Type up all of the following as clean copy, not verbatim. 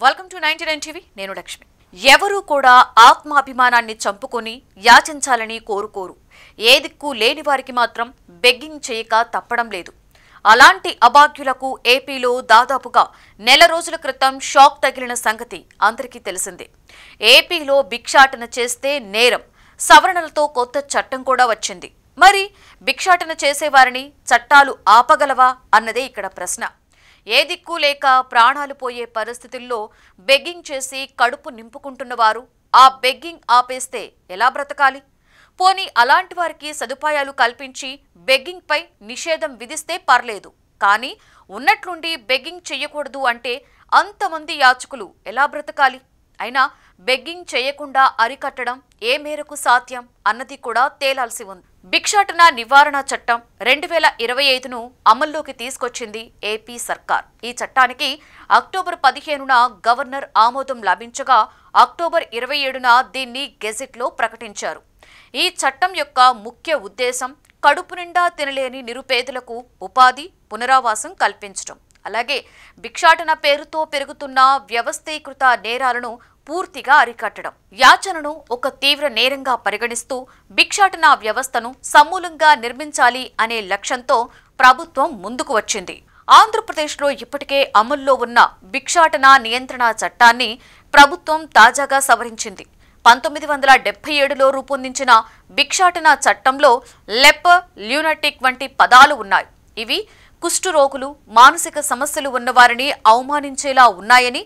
Welcome to 99 TV నేను లక్ష్మి. ఎవరు కూడా ఆత్మాభిమానాన్ని చంపుకొని యాచించాలని కోరుకోరు. ఏ దిక్కు లేని వారికి మాత్రం బెగ్గింగ్ చేయక తప్పడం లేదు. అలాంటి అభాగ్యులకు ఏపీలో దాదాపుగా నెల రోజుల క్రితం షాక్ తగిలిన సంగతి అందరికీ తెలిసిందే. ఏపీలో భిక్షాటన చేస్తే నేరం, సవరణలతో కొత్త చట్టం కూడా వచ్చింది. మరి భిక్షాటన చేసేవారిని చట్టాలు ఆపగలవా అన్నదే ఇక్కడ ప్రశ్న. ఏ దిక్కు లేక ప్రాణాలు పోయే పరిస్థితుల్లో బెగ్గింగ్ చేసి కడుపు నింపుకుంటున్నవారు ఆ బెగ్గింగ్ ఆపేస్తే ఎలా బ్రతకాలి? పోనీ అలాంటి వారికి సదుపాయాలు కల్పించి బెగ్గింగ్ పై నిషేధం విధిస్తే పర్లేదు, కానీ ఉన్నట్లుండి బెగ్గింగ్ చెయ్యకూడదు అంటే అంతమంది యాచకులు ఎలా బ్రతకాలి? అయినా బెగ్గింగ్ చేయకుండా అరికట్టడం ఏ మేరకు సాధ్యం అన్నది కూడా తేలాల్సి ఉంది. భిక్షాటన నివారణ చట్టం 2025ను అమల్లోకి తీసుకొచ్చింది ఏపీ సర్కార్. ఈ చట్టానికి అక్టోబర్ 15న గవర్నర్ ఆమోదం లభించగా అక్టోబర్ 27న దీన్ని గెజెట్లో ప్రకటించారు. ఈ చట్టం యొక్క ముఖ్య ఉద్దేశం కడుపు నిండా తినలేని నిరుపేదలకు ఉపాధి, పునరావాసం కల్పించడం, అలాగే భిక్షాటన పేరుతో పెరుగుతున్న వ్యవస్థీకృత నేరాలను పూర్తిగా అరికట్టడం. యాచనను ఒక తీవ్ర నేరంగా పరిగణిస్తూ భిక్షాటన వ్యవస్థను సమూలంగా నిర్మించాలి అనే లక్ష్యంతో ప్రభుత్వం ముందుకు వచ్చింది. ఆంధ్రప్రదేశ్లో ఇప్పటికే అమల్లో ఉన్న భిక్షాటన నియంత్రణ చట్టాన్ని ప్రభుత్వం తాజాగా సవరించింది. 1977లో రూపొందించిన భిక్షాటన చట్టంలో లెపర్, ల్యూనటిక్ వంటి పదాలు ఉన్నాయి. ఇవి కుష్ఠరోగులు, మానసిక సమస్యలు ఉన్నవారిని అవమానించేలా ఉన్నాయని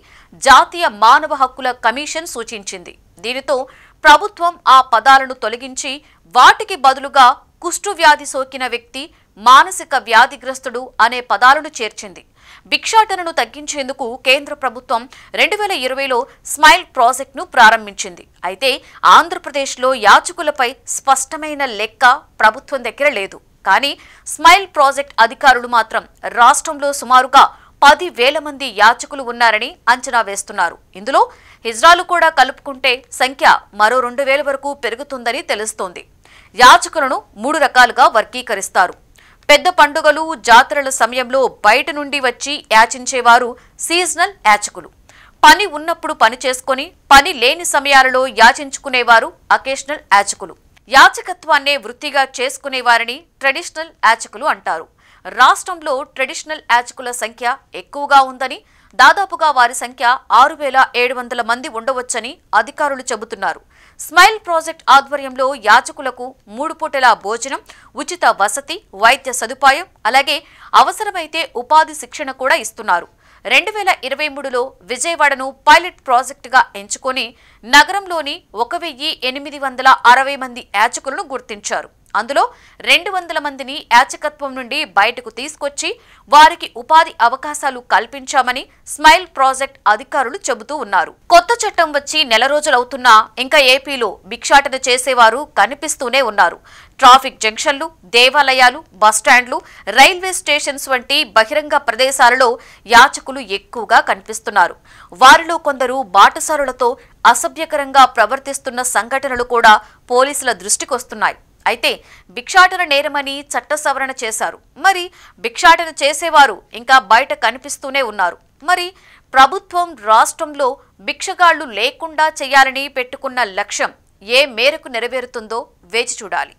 జాతీయ మానవ హక్కుల కమిషన్ సూచించింది. దీనితో ప్రభుత్వం ఆ పదాలను తొలగించి వాటికి బదులుగా కుష్ఠవ్యాధి సోకిన వ్యక్తి, మానసిక వ్యాధిగ్రస్తుడు అనే పదాలను చేర్చింది. భిక్షాటనను తగ్గించేందుకు కేంద్ర ప్రభుత్వం 2020లో స్మైల్ ప్రాజెక్టును ప్రారంభించింది. అయితే ఆంధ్రప్రదేశ్లో యాచకులపై స్పష్టమైన లెక్క ప్రభుత్వం దగ్గర లేదు. కానీ స్మైల్ ప్రాజెక్ట్ అధికారులు మాత్రం రాష్ట్రంలో సుమారుగా 10,000 మంది యాచకులు ఉన్నారని అంచనా వేస్తున్నారు. ఇందులో హిజ్రాలు కూడా కలుపుకుంటే సంఖ్య మరో 2,000 వరకు పెరుగుతుందని తెలుస్తోంది. యాచకులను 3 రకాలుగా వర్గీకరిస్తారు. పెద్ద పండుగలు, జాతరల సమయంలో బయట నుండి వచ్చి యాచించేవారు సీజనల్ యాచకులు. పని ఉన్నప్పుడు పని చేసుకుని పని లేని సమయాలలో యాచించుకునేవారు అకేషనల్ యాచకులు. యాచకత్వాన్నే వృత్తిగా చేసుకునేవారిని ట్రెడిషనల్ యాచకులు అంటారు. రాష్ట్రంలో ట్రెడిషనల్ యాచకుల సంఖ్య ఎక్కువగా ఉందని, దాదాపుగా వారి సంఖ్య 6,700 మంది ఉండవచ్చని అధికారులు చెబుతున్నారు. స్మైల్ ప్రాజెక్ట్ ఆధ్వర్యంలో యాచకులకు 3 పూటల భోజనం, ఉచిత వసతి, వైద్య సదుపాయం, అలాగే అవసరమైతే ఉపాధి శిక్షణ కూడా ఇస్తున్నారు. 2023లో విజయవాడను పైలట్ ప్రాజెక్టుగా ఎంచుకొని నగరంలోని 1,860 మంది యాచకులను గుర్తించారు. అందులో 200 మందిని యాచకత్వం నుండి బయటకు తీసుకొచ్చి వారికి ఉపాధి అవకాశాలు కల్పించామని స్మైల్ ప్రాజెక్ట్ అధికారులు చెబుతూ ఉన్నారు. కొత్త చట్టం వచ్చి నెల రోజులవుతున్నా ఇంకా ఏపీలో భిక్షాటన చేసేవారు కనిపిస్తూనే ఉన్నారు. ట్రాఫిక్ జంక్షన్లు, దేవాలయాలు, బస్టాండ్లు, రైల్వే స్టేషన్స్ వంటి బహిరంగ ప్రదేశాలలో యాచకులు ఎక్కువగా కనిపిస్తున్నారు. వారిలో కొందరు బాటసారులతో అసభ్యకరంగా ప్రవర్తిస్తున్న సంఘటనలు కూడా పోలీసుల దృష్టికొస్తున్నాయి. అయితే భిక్షాటన నేరమని చట్ట సవరణ చేశారు. మరి భిక్షాటన చేసేవారు ఇంకా బయట కనిపిస్తూనే ఉన్నారు. మరి ప్రభుత్వం రాష్ట్రంలో భిక్షగాళ్లు లేకుండా చేయాలని పెట్టుకున్న లక్ష్యం ఏ మేరకు నెరవేరుతుందో వేచి చూడాలి.